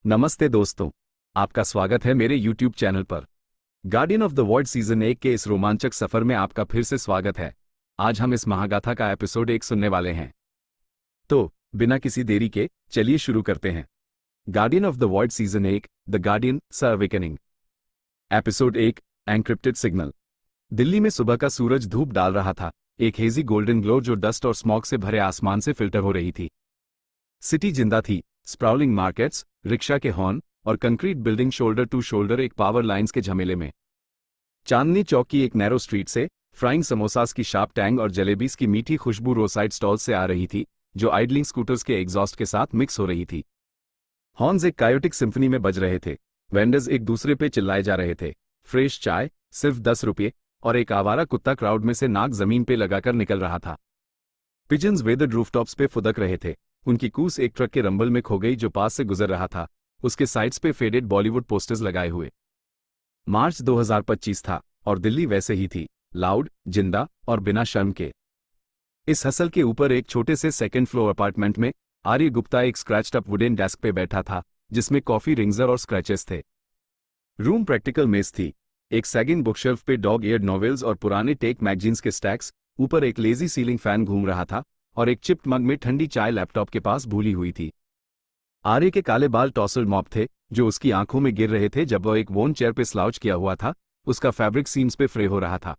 नमस्ते दोस्तों, आपका स्वागत है मेरे YouTube चैनल पर। Guardian of the void season 1 के इस रोमांचक सफर में आपका फिर से स्वागत है। आज हम इस महागाथा का एपिसोड 1 सुनने वाले हैं। तो बिना किसी देरी के चलिए शुरू करते हैं। Guardian of the void season 1, the guardian the awakening. Episode 1, encrypted signal. Delhi में सुबह का सूरज धूप डाल रहा था, एक हेजी गोल्डन ग्लो जो डस्ट और स्मॉग से भरे आसमान से फिल्टर हो रही थी। सिटी जिंदा थी, स्प्राउलिंग मार्केट्स, रिक्शा के हॉर्न और concrete building shoulder to shoulder एक पावर लाइंस के झमेले में। चांदनी चौक की एक नैरो स्ट्रीट से फ्राइंग समोसास की शार्प टैंग और जलेबीज की मीठी खुशबू रोसाइड स्टॉल से आ रही थी, जो आइडलिंग स्कूटर्स के एग्जॉस्ट के साथ मिक्स हो रही थी। हॉर्न्स एक कायोटिक सिम्फनी में बज रहे थे, वेंडर्स एक दूसरे पे चिल्लाए जा रहे थे, फ्रेश चाय सिर्फ 10 रुपये, और एक आवारा कुत्ता क्राउड में से नाक जमीन पे लगाकर निकल रहा था। पिजन्स वेदर्ड रूफटॉप्स पे फुदक रहे थे, उनकी कूस एक ट्रक के रंबल में खो गई जो पास से गुजर रहा था, उसके साइड्स पे फेडेड बॉलीवुड पोस्टर्स लगाए हुए। मार्च 2025 था और दिल्ली वैसे ही थी, लाउड, जिंदा और बिना शर्म के। इस हसल के ऊपर एक छोटे से सेकंड फ्लोर अपार्टमेंट में आर्य गुप्ता एक स्क्रैच्ड अप वुडन डेस्क पे बैठा था, जिसमें कॉफी रिंग्जर और स्क्रैचेस थे। रूम प्रैक्टिकल मेज थी, एक सैगिंग बुकशेल्फ पे डॉग एयर्ड नॉवेल्स और पुराने टेक मैगजीन्स के स्टैक्स, ऊपर एक लेजी सीलिंग फैन घूम रहा था और एक चिप्ड मग में ठंडी चाय लैपटॉप के पास भूली हुई थी। आर्य के काले बाल टॉसल्ड मॉप थे, जो उसकी आंखों में गिर रहे थे जब वह एक वोन चेयर पे स्लाउच किया हुआ था, उसका फैब्रिक सीम्स पे फ्रे हो रहा था।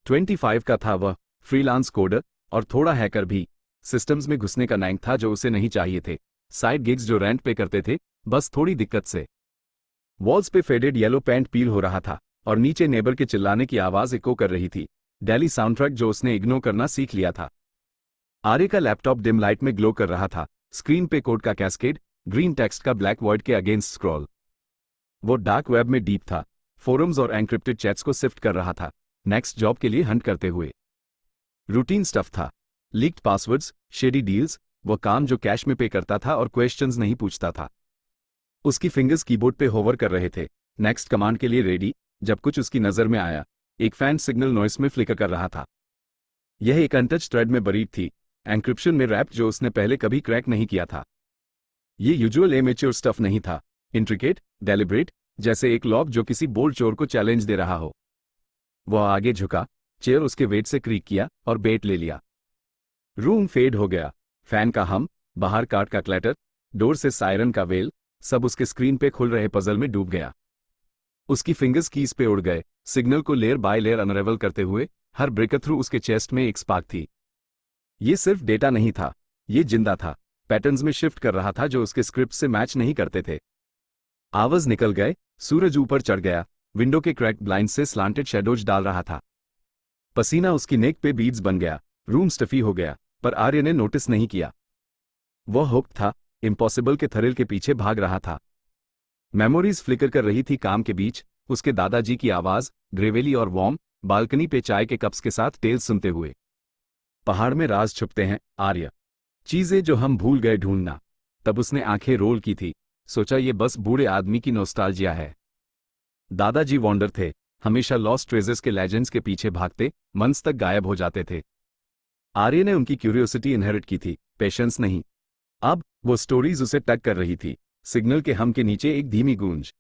25 का था वह, फ्रीलांस कोडर और थोड़ा हैकर भी। सिस्टम्स में घुसने का नैंग था जो उसे नहीं चाहिए थे, साइड गिग्स जो रेंट पे करते थे, बस थोड़ी दिक्कत से। वॉल्स पे फेडेड येलो पेंट पील हो रहा था और नीचे नेबर के चिल्लाने की आवाज इको कर रही थी, डेली साउंडट्रैक जो उसने इग्नोर करना सीख लिया था। आर्य का लैपटॉप डिम लाइट में ग्लो कर रहा था, स्क्रीन पे कोड का कैस्केड, ग्रीन टेक्स्ट का ब्लैक वॉइड के अगेंस्ट स्क्रॉल। वो डार्क वेब में डीप था, फोरम्स और एनक्रिप्टेड चैट्स को सिफ्ट कर रहा था, नेक्स्ट जॉब के लिए हंट करते हुए। रूटीन स्टफ था, लीक्ड पासवर्ड्स, शेडी डील्स, वो काम जो कैश में पे करता था और क्वेश्चंस नहीं पूछता था। उसकी फिंगर्स कीबोर्ड पे होवर कर रहे थे, नेक्स्ट कमांड के लिए रेडी, जब कुछ उसकी नजर में आया। एक फैन सिग्नल नॉइस में फ्लिकर कर रहा था। यह एक अनटच थ्रेड में बरीड थी, एन्क्रिप्शन में रैप्ड, जो उसने पहले कभी क्रैक नहीं किया था। ये यूजुअल एमेच्योर स्टफ नहीं था, इंट्रिकेट, डेलिब्रेट, जैसे एक लॉक जो किसी बोल्ड चोर को चैलेंज दे रहा हो। वह आगे झुका, चेयर उसके वेट से क्रीक किया और बेट ले लिया। रूम फेड हो गया, फैन का हम, बाहर कार्ट का क्लैटर, डोर से सायरन का वेल, सब उसके स्क्रीन पे खुल रहे पजल में डूब गया। उसकी फिंगर्स कीज पे उड़ गए, सिग्नल को लेयर बाय लेयर अनरेवल करते हुए। हर ब्रेकथ्रू उसके चेस्ट में एक स्पार्क थी। ये सिर्फ डेटा नहीं था, ये जिंदा था, पैटर्न्स में शिफ्ट कर रहा था जो उसके स्क्रिप्ट से मैच नहीं करते थे। आवर्स निकल गए, सूरज ऊपर चढ़ गया, विंडो के क्रैक ब्लाइंड से स्लांटेड शैडोज डाल रहा था। पसीना उसकी नेक पे बीड्स बन गया, रूम स्टफी हो गया, पर आर्य ने नोटिस नहीं किया। वह हुक्ड था, इम्पॉसिबल के थ्रिल के पीछे भाग रहा था। मेमोरीज फ्लिकर कर रही थी काम के बीच, उसके दादाजी की आवाज, ग्रेवेली और वॉर्म, बालकनी पे चाय के कप्स के साथ टेल्स सुनते हुए। पहाड़ में राज छुपते हैं, आर्य, चीजें जो हम भूल गए ढूंढना। तब उसने आंखें रोल की थी, सोचा ये बस बूढ़े आदमी की नॉस्टैल्जिया है। दादाजी वॉन्डर थे, हमेशा लॉस्ट ट्रेजर्स के लेजेंड्स के पीछे भागते, मंथ्स तक गायब हो जाते थे। आर्य ने उनकी क्यूरियोसिटी इनहेरिट की थी, पेशेंस नहीं। अब वो स्टोरीज उसे टग कर रही थी, सिग्नल के हम के नीचे एक धीमी गूंज।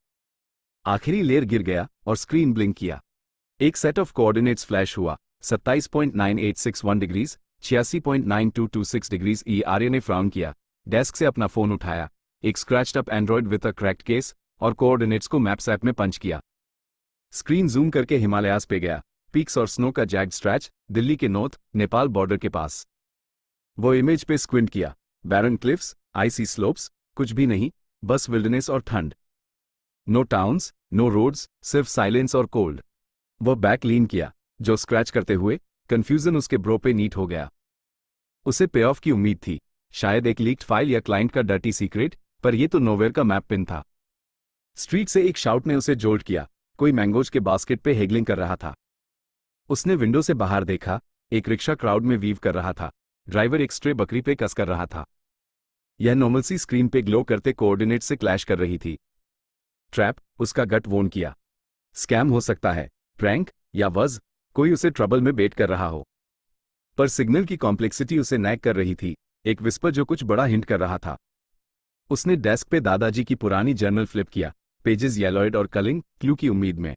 आखिरी लेयर गिर गया और स्क्रीन ब्लिंक किया। एक सेट ऑफ कोऑर्डिनेट्स फ्लैश हुआ, 27.9861 डिग्रीज, 86.9226 डिग्रीज। आर्य ने फ्राउन किया, डेस्क से अपना फोन उठाया, एक scratched up Android with a cracked case, और कोऑर्डिनेट्स को मैप्स ऐप में पंच किया। स्क्रीन जूम करके हिमालयास पे गया, पीक्स और स्नो का जैग्ड स्ट्रैच, दिल्ली के नॉर्थ नेपाल बॉर्डर के पास। वो इमेज पे स्क्विंट किया, बैरन क्लिफ्स, आइसी स्लोप्स, कुछ भी नहीं, बस विल्डरनेस और ठंड। नो टाउन्स, नो रोड्स, सिर्फ साइलेंस और कोल्ड। वो बैक लीन किया, जो स्क्रैच करते हुए, कंफ्यूजन उसके ब्रो पे नीट हो गया। उसे पे ऑफ की उम्मीद थी, शायद एक लीक्ड फाइल या क्लाइंट का डर्टी सीक्रेट, पर ये तो नोवेयर का मैप पिन था। स्ट्रीट से एक शाउट ने उसे जोल्ट किया, कोई मैंगोज के बास्केट पे हेगलिंग कर रहा था। उसने विंडो से बाहर देखा, एक रिक्शा क्राउड में वीव कर रहा था, ड्राइवर एक स्ट्रे बकरी पे कस कर रहा था। यह नॉर्मलसी स्क्रीन पे ग्लो करते कोऑर्डिनेट से क्लैश कर रही थी। ट्रैप, उसका गट वोन किया। स्कैम हो सकता है, प्रैंक, या वज, कोई उसे ट्रबल में बेट कर रहा हो। पर सिग्नल की कॉम्प्लेक्सिटी उसे नैग कर रही थी, एक विस्पर जो कुछ बड़ा हिंट कर रहा था। उसने डेस्क पे दादाजी की पुरानी जर्नल फ्लिप किया, पेजेस येलोइड और कलिंग क्लू की उम्मीद में।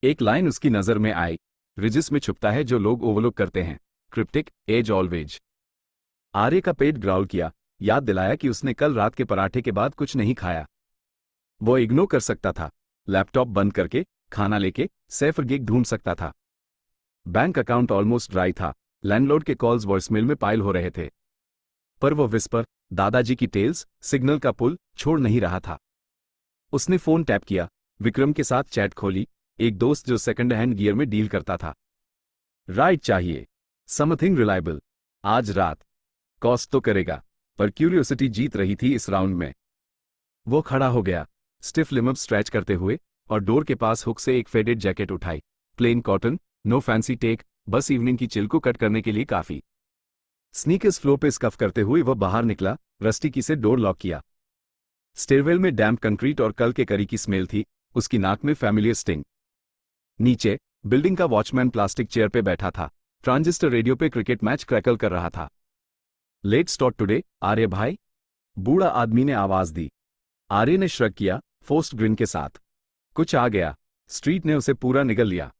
एक लाइन उसकी नजर में आई, रिजिस में छुपता है जो लोग ओवरलुक करते हैं, क्रिप्टिक, एज ऑलवेज। आर्य का पेट ग्राउल किया, याद दिलाया कि उसने कल रात के पराठे के बाद कुछ नहीं खाया। वो इग्नोर कर सकता था, लैपटॉप बंद करके, खाना लेके, सेफ गिग ढूंढ सकता था। बैंक अकाउंट ऑलमोस्ट ड्राई था, लैंडलॉर्ड के कॉल्स वॉइसमेल में पाइल हो रहे थे। पर वो विस्पर, दादाजी की टेल्स, सिग्नल का पुल, छोड़ नहीं रहा था। उसने फोन टैप किया, विक्रम के साथ चैट खोली, एक दोस्त जो सेकंड हैंड गियर में डील करता था। राइड चाहिए, समथिंग रिलायबल, आज रात। कॉस्ट तो करेगा, पर क्यूरियोसिटी जीत रही थी इस राउंड में। वो खड़ा हो गया, स्टिफ लिम्स स्ट्रेच करते हुए, और डोर के पास हुक से एक फेडेड जैकेट उठाई, plain cotton, no fancy tech, बस इवनिंग की चिल को कट करने के लिए काफी। स्नीकर्स फ्लो पे स्कफ करते हुए वह बाहर निकला, रस्टी की से डोर लॉक किया। स्टेयरवेल में डैम्प कंक्रीट और कल के करी की स्मेल थी, उसकी नाक में फैमिलियर स्टिंग। नीचे बिल्डिंग का वॉचमैन प्लास्टिक चेयर पे बैठा था, ट्रांजिस्टर रेडियो पे क्रिकेट मैच क्रैकल कर रहा था। लेट स्टार्ट टुडे, आर्य भाई, बूढ़ा आदमी ने आवाज दी। आर्य ने श्रग किया, फोर्स्ड ग्रिन के साथ। कुछ आ गया, स्ट्रीट ने उसे पूरा निगल लिया।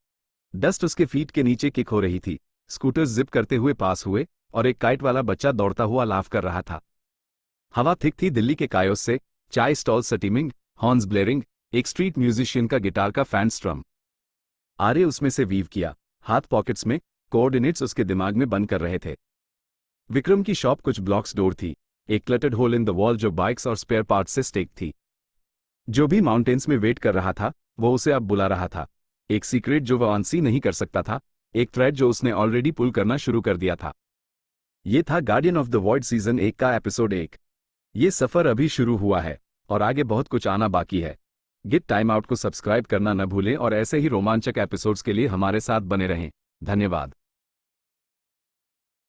डस्ट उसके फीट के नीचे किक हो रही थी, स्कूटर्स जिप करते हुए पास हुए, और एक काइट वाला बच्चा दौड़ता हुआ लाफ कर रहा था। हवा थिक थी दिल्ली के कायोस से, चाय स्टॉल स्टीमिंग, हॉर्न्स ब्लेरिंग, एक स्ट्रीट म्यूजिशियन का गिटार का फैन स्ट्रम। आर्य उसमें से वीव किया, हाथ पॉकेट्स में, कोऑर्डिनेट्स उसके दिमाग में बंद कर रहे थे। विक्रम की शॉप कुछ ब्लॉक्स डोर थी, एक cluttered hole in the wall जो बाइक्स और स्पेयर पार्ट्स से स्टेक थी। जो भी माउंटेन्स में वेट कर रहा था, वो उसे अब बुला रहा था। एक सीक्रेट जो वह अनसी नहीं कर सकता था, एक थ्रेड जो उसने ऑलरेडी पुल करना शुरू कर दिया था। ये था guardian of the void season 1 का एपिसोड 1। ये सफर अभी शुरू हुआ है, और आगे बहुत कुछ आना बाकी है। गिट टाइम आउट को सब्सक्राइब करना न भूलें और ऐसे ही रोमांचक एपिसोड्स के लिए हमारे साथ बने रहें। धन्यवाद।